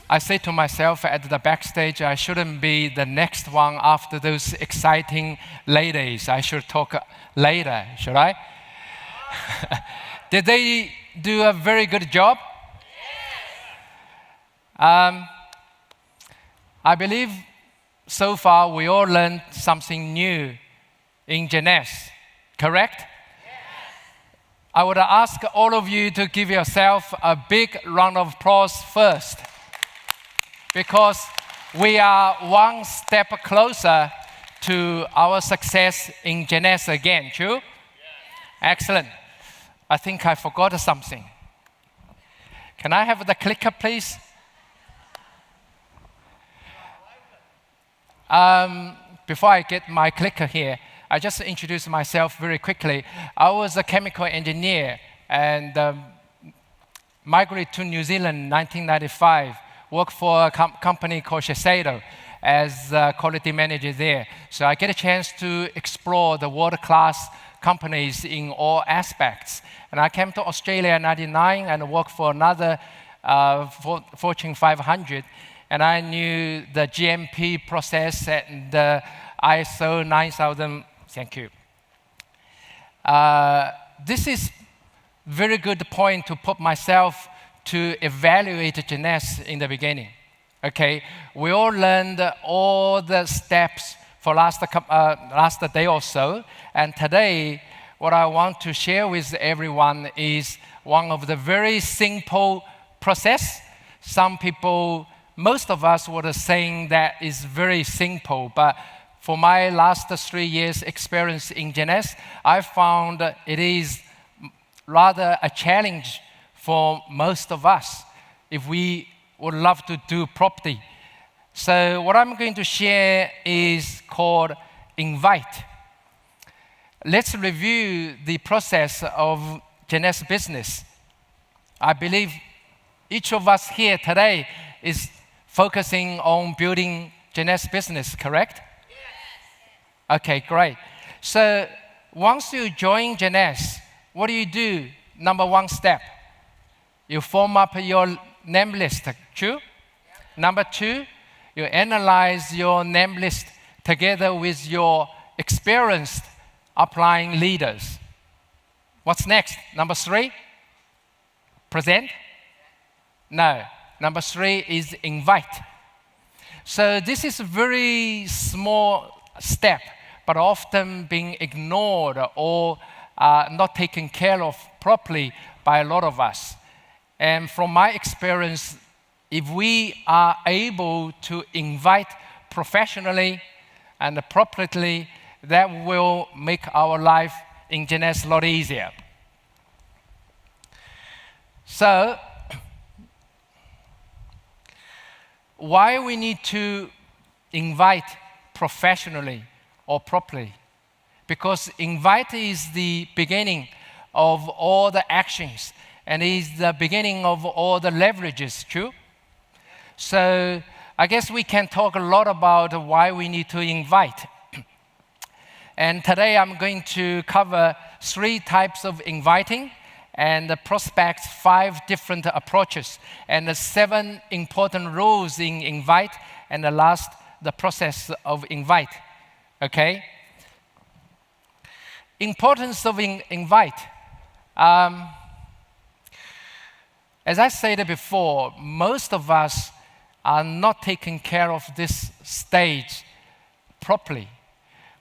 I say to myself at the backstage, I shouldn't be the next one after those exciting ladies. I should talk later, should I? Did they do a very good job? I believe so far we all learned something new in Jeunesse, correct? I would ask all of you to give yourself a big round of applause first, because we are one step closer to our success in Jeunesse again, true? Yes. Excellent. I think I forgot something. Can I have the clicker, please? Before I get my clicker here, I just introduce myself very quickly. I was a chemical engineer and migrated to New Zealand in 1995. Worked for a company called Shiseido as a quality manager there. So I get a chance to explore the world-class companies in all aspects. And I came to Australia in 1999 and worked for another Fortune 500. And I knew the GMP process and the ISO 9000. Thank you. This is very good point to put myself to evaluate Jeunesse in the beginning. Okay, we all learned all the steps for last day or so, and today what I want to share with everyone is one of the very simple process. Some people, most of us were saying that is very simple, but for my last 3 years experience in Jeunesse, I found it is rather a challenge for most of us if we would love to do properly. So what I'm going to share is called invite. Let's review the process of Jeunesse business. I believe each of us here today is focusing on building Jeunesse business, correct? Yes. Okay, great. So once you join Jeunesse, what do? Number one step, you form up your name list, true? Yep. Number two, you analyze your name list together with your experienced applying leaders. What's next? Number three, present? No. Number three is invite. So this is a very small step, but often being ignored or not taken care of properly by a lot of us. And from my experience, if we are able to invite professionally and appropriately, that will make our life in Jeunesse a lot easier. So, why we need to invite professionally or properly? Because invite is the beginning of all the actions and is the beginning of all the leverages, true? So I guess we can talk a lot about why we need to invite. And today I'm going to cover 3 types of inviting and the prospects 5 different approaches and the 7 important rules in invite, and the last, the process of invite, okay? Importance of invite. As I said before, most of us are not taking care of this stage properly.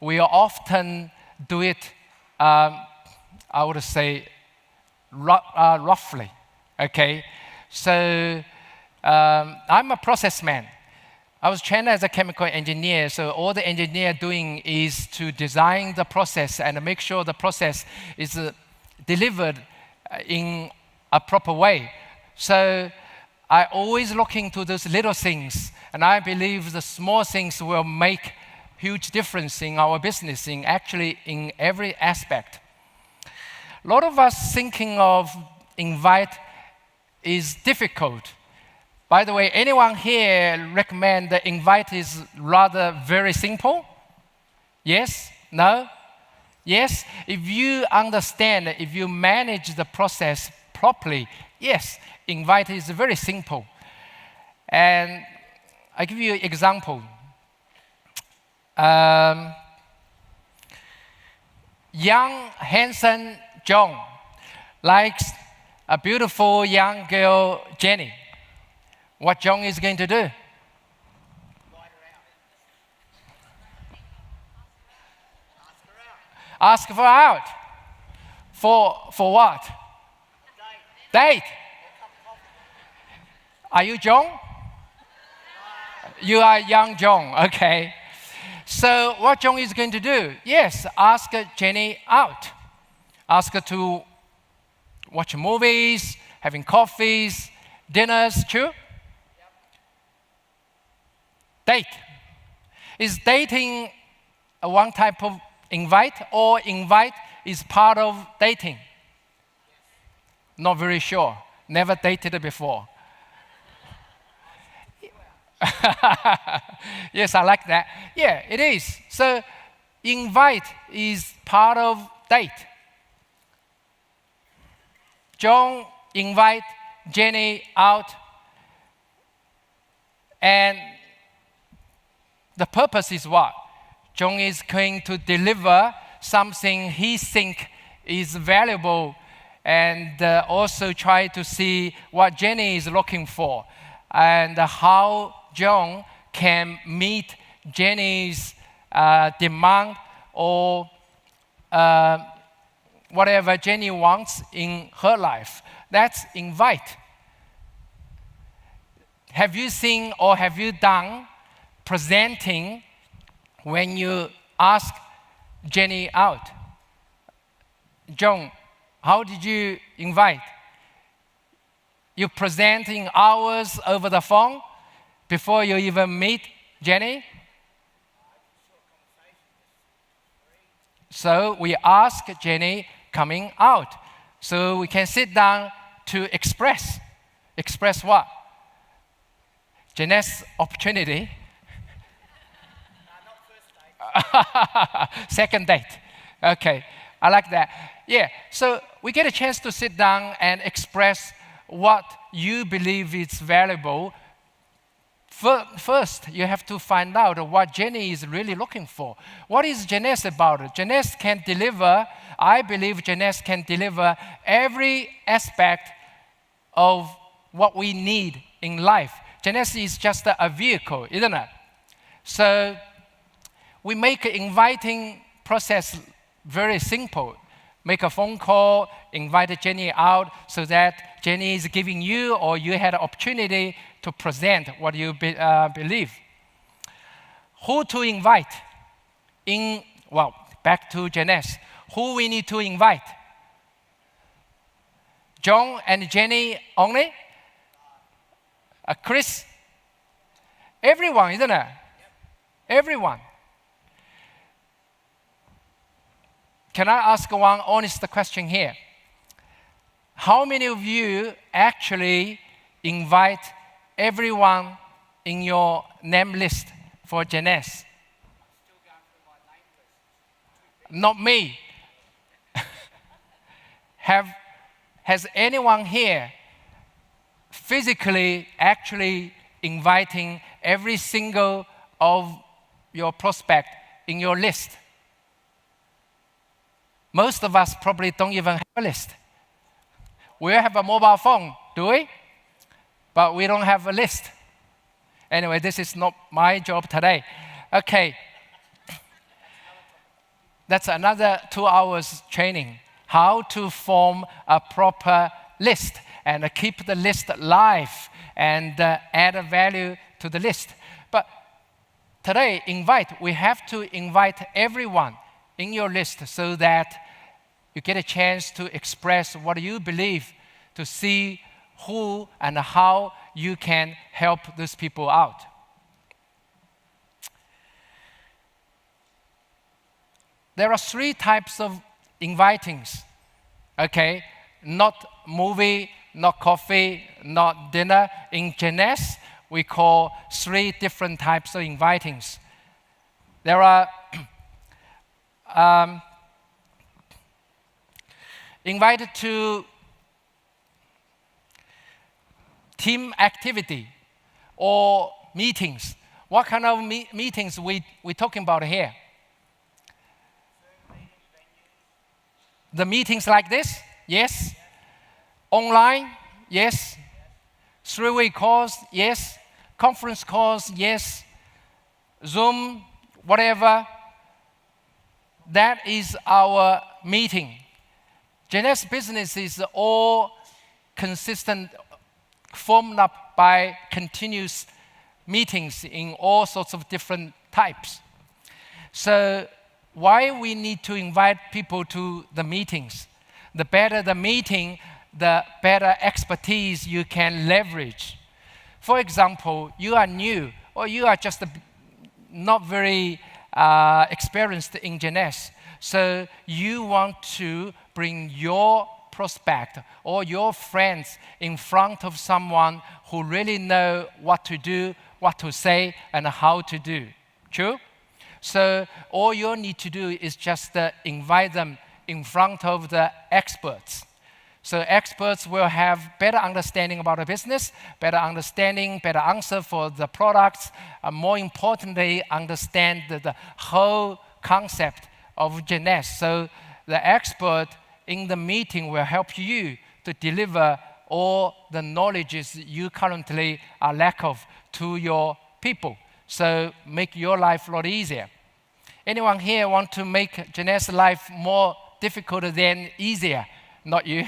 We often do it, I would say, roughly, okay? So I'm a process man. I was trained as a chemical engineer, so all the engineer doing is to design the process and make sure the process is delivered in a proper way. So I always look into those little things, and I believe the small things will make huge difference in our business, in every aspect. A lot of us thinking of invite is difficult. By the way, anyone here recommend the invite is rather very simple? Yes? No? Yes? If you understand, if you manage the process properly, yes, invite is very simple. And I give you an example. Young, handsome John likes a beautiful young girl, Jenny. What John is going to do? Ask her out. For what? Date. Are you John? You are young John, okay. So what John is going to do? Yes, ask Jenny out. Ask her to watch movies, having coffees, dinners, true? Date. Is dating one type of invite, or invite is part of dating? Not very sure. Never dated before. Yes, I like that. Yeah, it is. So invite is part of date. John invite Jenny out, and the purpose is what? John is going to deliver something he thinks is valuable, and also try to see what Jenny is looking for and how John can meet Jenny's demand or whatever Jenny wants in her life. That's invite. Have you seen or have you done presenting when you ask Jenny out? John, how did you invite? You presenting hours over the phone before you even meet Jenny? So we ask Jenny coming out. So we can sit down to express. Express what? Jeunesse opportunity. Second date. Okay, I like that. Yeah, so we get a chance to sit down and express what you believe is valuable. First, you have to find out what Jenny is really looking for. What is Jeunesse about? Jeunesse can deliver, I believe Jeunesse can deliver every aspect of what we need in life. Jeunesse is just a vehicle, isn't it? So we make an inviting process very simple. Make a phone call, invite Jenny out so that Jenny is giving you, or you had an opportunity to present what you believe. Who to invite? Back to Jeunesse. Who we need to invite? John and Jenny only? Chris? Everyone, isn't it? Everyone. Can I ask one honest question here? How many of you actually invite everyone in your name list for Jeunesse? Not me. Has anyone here physically actually inviting every single of your prospect in your list? Most of us probably don't even have a list. We have a mobile phone, do we? But we don't have a list. Anyway, this is not my job today. Okay. That's another 2 hours training. How to form a proper list and keep the list alive and add a value to the list. But today, we have to invite everyone in your list so that you get a chance to express what you believe, to see who and how you can help those people out. There are 3 types of invitings, okay? Not movie, not coffee, not dinner. In Jeunesse, we call 3 different types of invitings. There are invited to team activity. or meetings. What kind of meetings we talking about here? The meetings like this? Yes. Online? Yes. Three-way calls? Yes. Conference calls? Yes. Zoom, whatever. That is our meeting. Jeunesse business is all consistent, formed up by continuous meetings in all sorts of different types. So why we need to invite people to the meetings? The better the meeting, the better expertise you can leverage. For example, you are new or you are just not very experienced in Jeunesse. So you want to bring your prospect or your friends in front of someone who really know what to do, what to say, and how to do. True? So all you need to do is just invite them in front of the experts. So experts will have better understanding about the business, better understanding, better answer for the products, and more importantly, understand the whole concept of Jeunesse. So the expert in the meeting will help you to deliver all the knowledges you currently are lack of to your people. So make your life a lot easier. Anyone here want to make Jeunesse life more difficult than easier? Not you.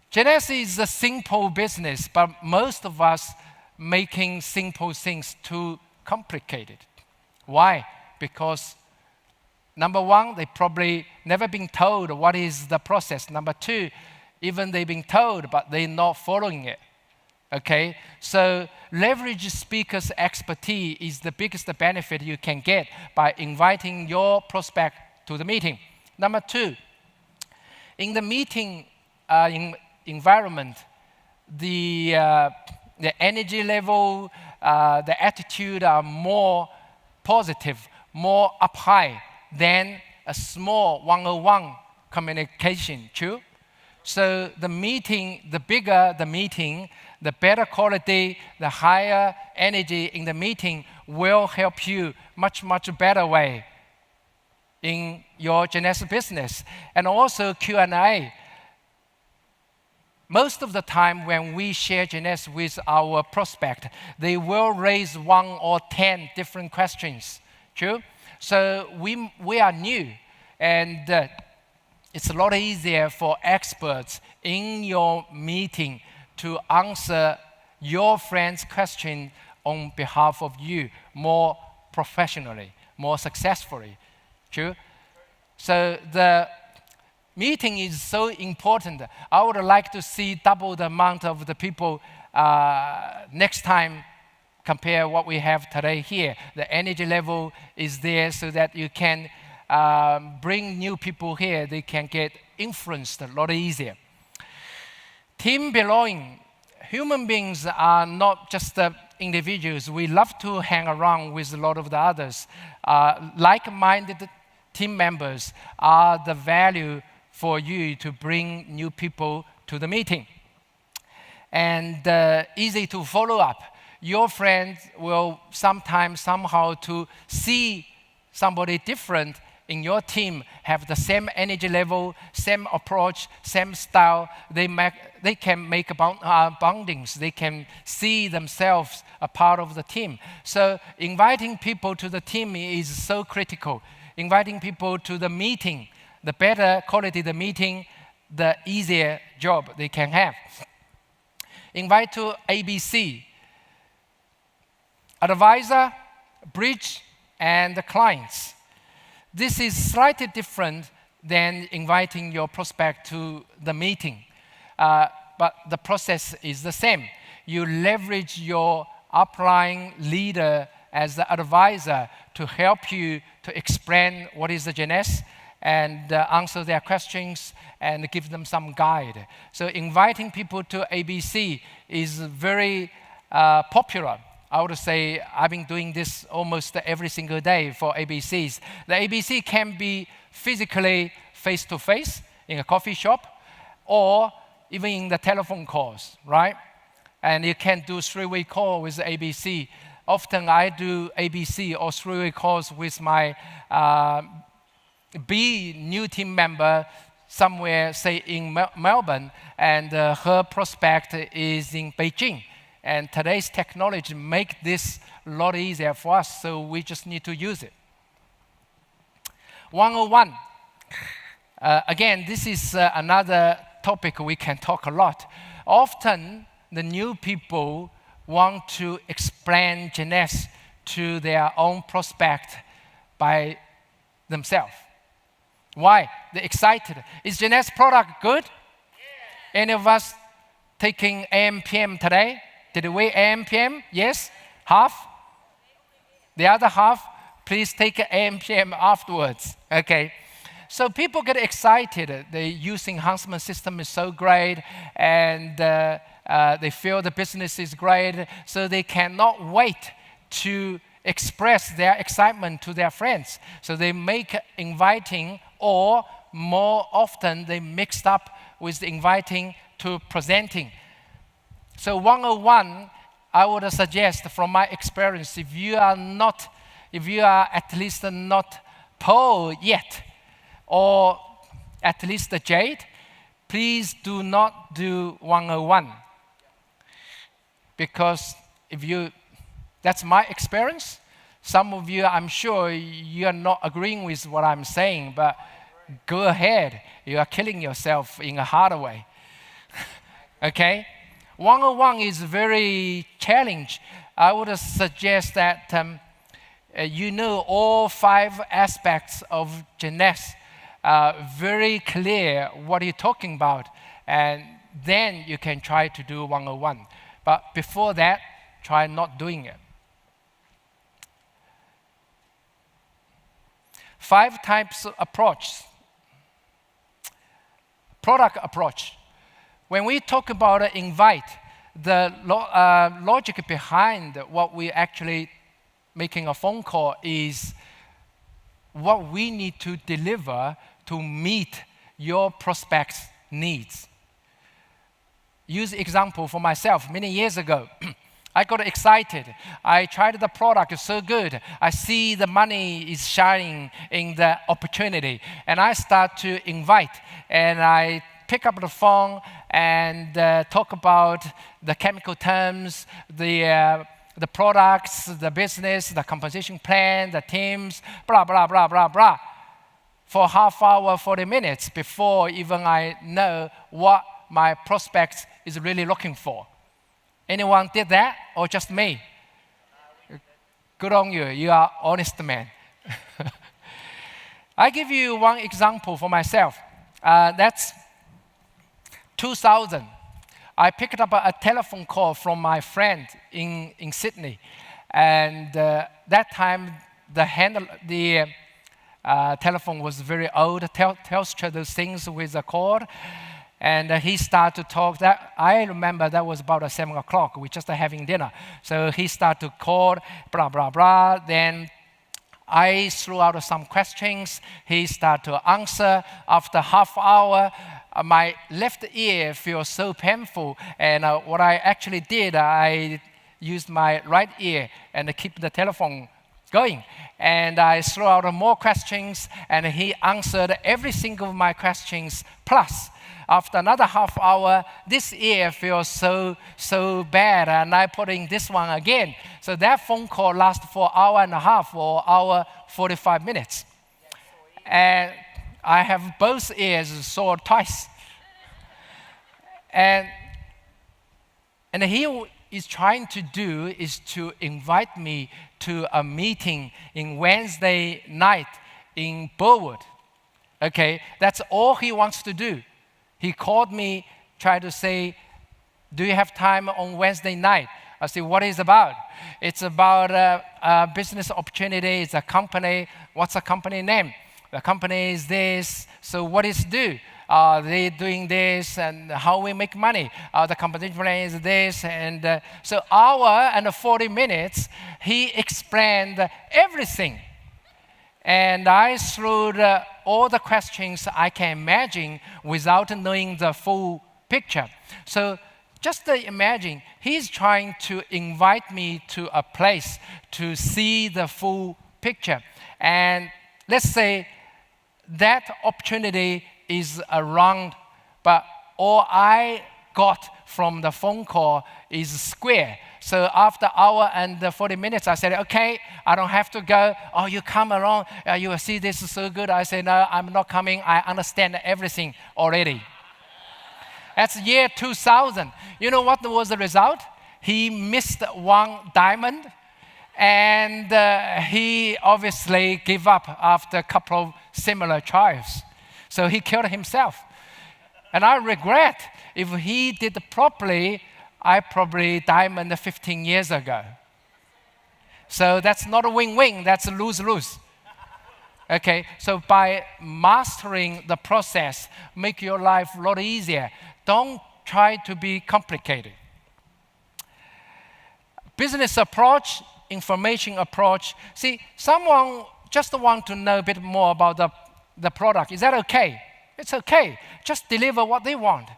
Jeunesse is a simple business, but most of us making simple things too complicated. Why? Because number one, they probably never been told what is the process. Number two, even they've been told, but they're not following it. Okay, so leverage speakers' expertise is the biggest benefit you can get by inviting your prospect to the meeting. Number two, in the meeting environment, the energy level, the attitude are more positive, more up high than a small one-on-one communication, true? So the meeting, the bigger the meeting, the better quality, the higher energy in the meeting will help you much, much better way in your Jeunesse business. And also Q&A. Most of the time when we share Jeunesse with our prospect, they will raise 1 or 10 different questions, true? So we are new, and it's a lot easier for experts in your meeting to answer your friend's question on behalf of you more professionally, more successfully. True? So the meeting is so important. I would like to see double the amount of the people next time compare what we have today here. The energy level is there so that you can bring new people here. They can get influenced a lot easier. Team belonging. Human beings are not just individuals. We love to hang around with a lot of the others. Like-minded team members are the value for you to bring new people to the meeting. And easy to follow up. Your friends will sometimes somehow to see somebody different in your team have the same energy level, same approach, same style. They can make bondings. They can see themselves a part of the team. So inviting people to the team is so critical. Inviting people to the meeting, the better quality the meeting, the easier job they can have. Invite to ABC. Advisor, bridge, and the clients. This is slightly different than inviting your prospect to the meeting, but the process is the same. You leverage your upline leader as the advisor to help you to explain what is the Jeunesse and answer their questions and give them some guide. So inviting people to ABC is very popular. I would say I've been doing this almost every single day for ABCs. The ABC can be physically face-to-face in a coffee shop or even in the telephone calls, right? and you can do three-way call with ABC. Often I do ABC or three-way calls with my B new team member somewhere, say in Melbourne, and her prospect is in Beijing. And today's technology make this a lot easier for us, so we just need to use it. 101. Again, this is another topic we can talk a lot. Often, the new people want to explain Jeunesse to their own prospect by themselves. Why? They're excited. Is Jeunesse product good? Yeah. Any of us taking AM/PM today? Did we AM/PM? Yes? Half? The other half, please take AM/PM afterwards. Okay. So people get excited. The use enhancement system is so great, and they feel the business is great, so they cannot wait to express their excitement to their friends. So they make inviting, or more often they mixed up with inviting to presenting. So 101, I would suggest from my experience, if you are at least not Paul yet, or at least the Jade, please do not do 101. Because that's my experience. Some of you, I'm sure, you are not agreeing with what I'm saying, but go ahead. You are killing yourself in a hard way. Okay? 101 is very challenging. I would suggest that you know all 5 aspects of Jeunesse, very clear what you're talking about, and then you can try to do 101. But before that, try not doing it. 5 types of approach. Product approach. When we talk about invite, the logic behind what we actually making a phone call is what we need to deliver to meet your prospect's needs. Use example for myself. Many years ago, I got excited. I tried the product, it's so good. I see the money is shining in the opportunity. And I start to invite. And I pick up the phone and talk about the chemical terms, the products, the business, the composition plan, the teams, blah, blah, blah, blah, blah. For half hour, 40 minutes before even I know what my prospect is really looking for. Anyone did that or just me? Good on you. You are honest man. I give you one example for myself. That's 2000. I picked up a telephone call from my friend in Sydney. And that time, the telephone was very old. Telstra, those things with a cord. And he started to talk. I remember that was about 7 o'clock. We just having dinner. So he started to call, blah, blah, blah. Then I threw out some questions. He started to answer. After half hour, my left ear feels so painful. And what I actually did, I used my right ear and keep the telephone going. And I threw out more questions, and he answered every single of my questions. Plus, after another half hour, this ear feels so bad, and I put in this one again. So that phone call lasted for an hour and a half or hour 45 minutes. And I have both ears sore twice. And he is trying to do is to invite me to a meeting in Wednesday night in Burwood. Okay, that's all he wants to do. He called me, tried to say, do you have time on Wednesday night? I said, what is it about? It's about a business opportunity. It's a company. What's the company name? The company is this. So what is do? They doing this, and how we make money. The competition plan is this. And so hour and 40 minutes, he explained everything. And I threw all the questions I can imagine without knowing the full picture. So Just imagine, he's trying to invite me to a place to see the full picture. And let's say that opportunity is around, but all I got from the phone call is square. So after hour and 40 minutes, I said, okay, I don't have to go. Oh, you come along, you will see this is so good. I said, no, I'm not coming. I understand everything already. That's year 2000. You know what was the result? He missed one diamond, and he obviously gave up after a couple of similar trials. So he killed himself. And I regret, if he did properly, I probably diamond 15 years ago. So that's not a win-win, that's a lose-lose. Okay, so by mastering the process, make your life a lot easier. Don't try to be complicated. Business approach, information approach. See, someone just want to know a bit more about the product. Is that okay? It's okay. Just deliver what they want.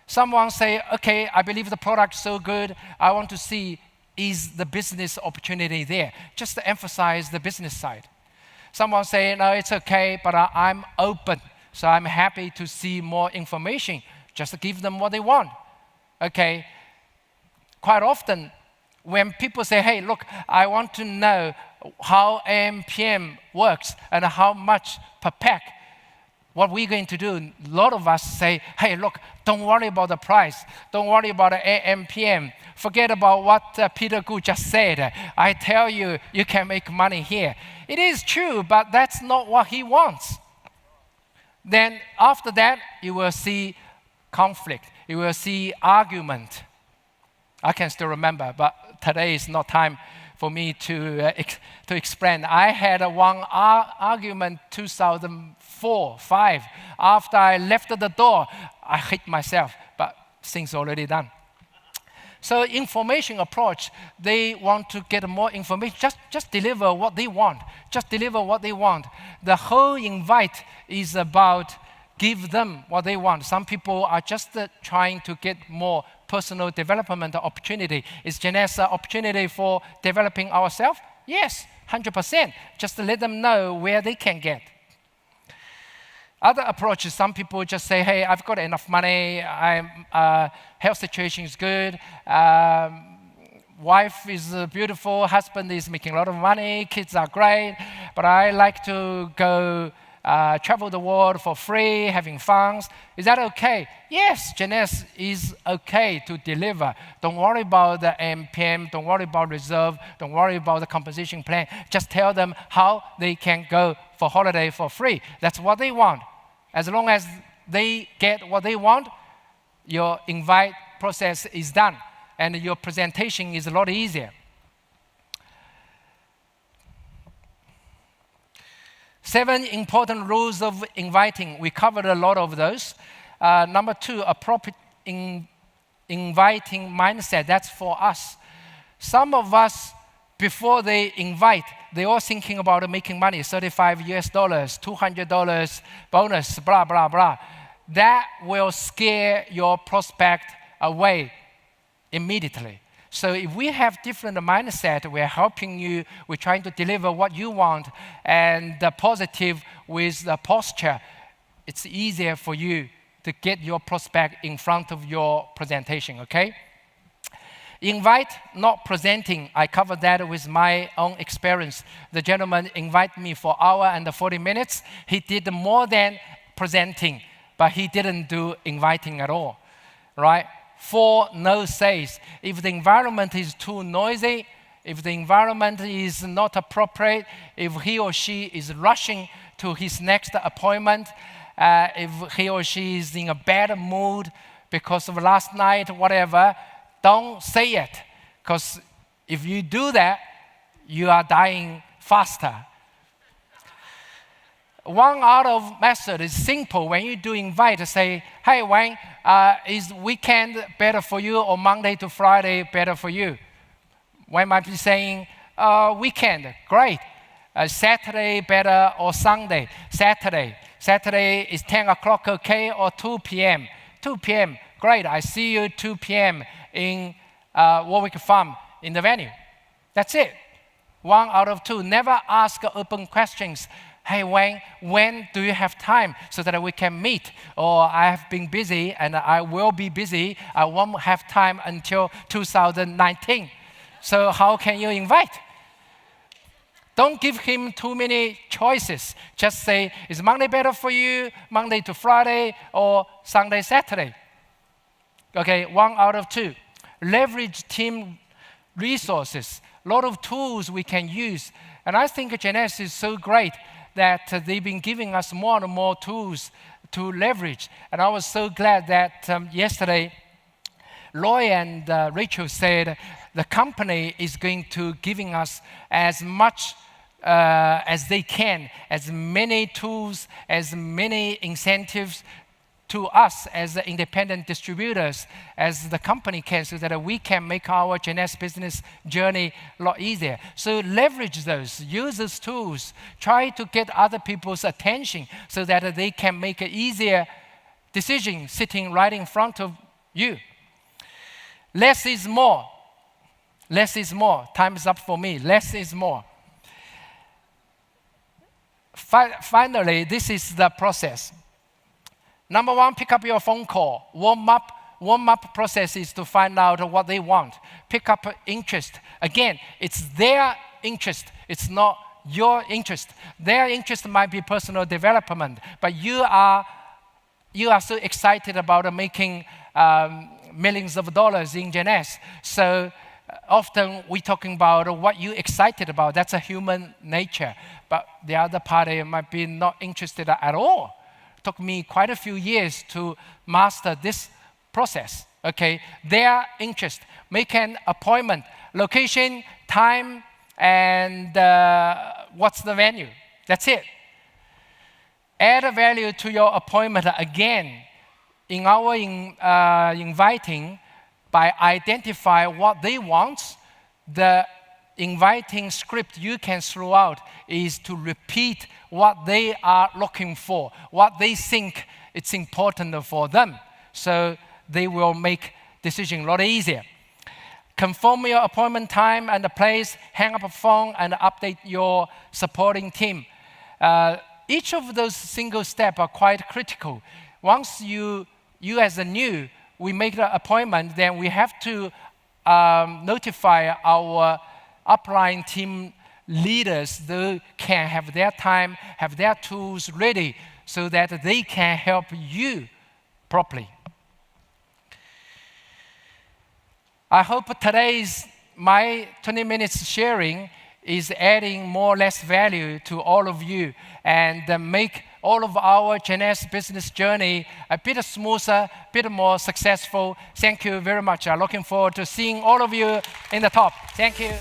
Someone say, okay, I believe the product is so good. I want to see, is the business opportunity there? Just to emphasize the business side. Someone say, no, it's okay, but I'm open. So I'm happy to see more information. Just give them what they want. Okay. Quite often, when people say, hey, look, I want to know how AM/PM works and how much per pack, what we're going to do, a lot of us say, hey, look, don't worry about the price. Don't worry about the AM/PM. Forget about what Peter Gu just said. I tell you, you can make money here. It is true, but that's not what he wants. Then after that, you will see conflict. You will see argument. I can still remember, but today is not time for me to explain. I had one argument 2004-5. After I left the door, I hit myself, but things already done. So information approach, they want to get more information. Just deliver what they want. Just deliver what they want. The whole invite is about give them what they want. Some people are just trying to get more personal development opportunity. Is Jeunesse an opportunity for developing ourselves? Yes, 100%. Just to let them know where they can get. Other approaches, some people just say, hey, I've got enough money, health situation is good, wife is beautiful, husband is making a lot of money, kids are great, but I like to go travel the world for free, having fun. Is that okay? Yes, Jeunesse is okay to deliver. Don't worry about the AM/PM, don't worry about reserve, don't worry about the composition plan. Just tell them how they can go for holiday for free. That's what they want. As long as they get what they want, your invite process is done, and your presentation is a lot easier. Seven important rules of inviting. We covered a lot of those. Number two, appropriate inviting mindset. That's for us. Some of us, before they invite, they're all thinking about making money, $35 US, $200 bonus, blah, blah, blah. That will scare your prospect away immediately. So if we have different mindset, we're helping you, we're trying to deliver what you want, and the positive with the posture, it's easier for you to get your prospect in front of your presentation, okay? Invite, not presenting. I covered that with my own experience. The gentleman invited me for an hour and 40 minutes. He did more than presenting, but he didn't do inviting at all, right? 4 no says. If the environment is too noisy, if the environment is not appropriate, if he or she is rushing to his next appointment, if he or she is in a bad mood because of last night, whatever, don't say it. Because if you do that, you are dying faster. One out of method is simple. When you do invite, say, hey, Wayne, is weekend better for you or Monday to Friday better for you? Wayne might be saying, weekend, great. Saturday better or Sunday? Saturday. Saturday is 10 o'clock okay or 2 p.m.? 2 p.m., great, I see you 2 p.m. in Warwick Farm in the venue. That's it. 1 out of 2. Never ask open questions. Hey, when do you have time so that we can meet? Or I have been busy and I will be busy. I won't have time until 2019. So how can you invite? Don't give him too many choices. Just say, is Monday better for you? Monday to Friday or Sunday, Saturday? Okay, 1 out of 2. Leverage team resources. A lot of tools we can use. And I think Jeunesse is so great that they've been giving us more and more tools to leverage. And I was so glad that yesterday, Loy and Rachel said the company is going to giving us as much as they can, as many tools, as many incentives to us as the independent distributors, as the company can, so that we can make our Jeunesse business journey a lot easier. So leverage those, use those tools, try to get other people's attention so that they can make an easier decision sitting right in front of you. Less is more. Less is more. Time is up for me. Less is more. Finally, this is the process. Number 1, pick up your phone call. Warm up process is to find out what they want. Pick up interest. Again, it's their interest. It's not your interest. Their interest might be personal development, but you are so excited about making millions of dollars in Jeunesse. So often we're talking about what you're excited about. That's a human nature. But the other party might be not interested at all. Took me quite a few years to master this process, okay? Their interest, make an appointment, location, time, and what's the venue. That's it. Add a value to your appointment again in our inviting by identify what they want. The inviting script you can throw out is to repeat what they are looking for, what they think it's important for them. So they will make decision a lot easier. Confirm your appointment time and the place, hang up a phone and update your supporting team. Each of those single steps are quite critical. Once you as a new, we make the appointment, then we have to notify our upline team leaders. They can have their time, have their tools ready so that they can help you properly. I hope my 20 minutes sharing is adding more or less value to all of you and make all of our Jeunesse business journey a bit smoother, a bit more successful. Thank you very much. I'm looking forward to seeing all of you in the top. Thank you.